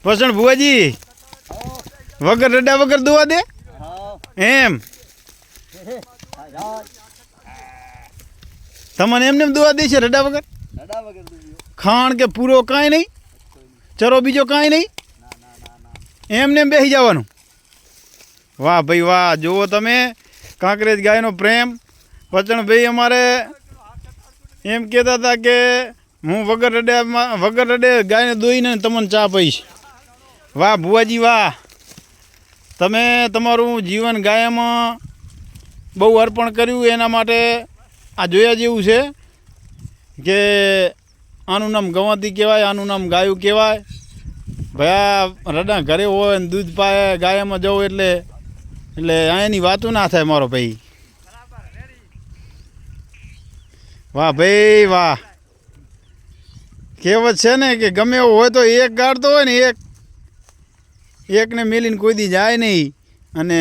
પસણ ભુવાજી વગર રડા વગર દુવા દે એમ તમને એમને દુવા દે છે રડા વગર ખાણ કે પૂરો કાંઈ નહીં ચરો બીજો કાંઈ નહીં એમને બેસી જવાનું વાહ ભાઈ વાહ જુઓ તમે કાંકરેજ ગાયનો પ્રેમ વચનભાઈ અમારે એમ કહેતા હતા કે હું વગર રડે ગાયને દોઈને તમને ચા પીશ વાહ ભુવાજી વાહ તમે તમારું જીવન ગાયમાં બહુ અર્પણ કર્યું એના માટે આ જોયા જેવું છે કે આનું નામ ગવાતી કહેવાય આનું નામ ગાયું કહેવાય ભાઈ રડા ઘરે હોય ને દૂધ પાય ગાયમાં જવું એટલે અહીંયાની વાતું ના થાય મારો ભાઈ વાહ ભાઈ વાહ કહેવત છે ને કે ગમે એવું હોય તો એક ગાળતો હોય ને એકને મેલીને કોઈ દી જાય નહીં અને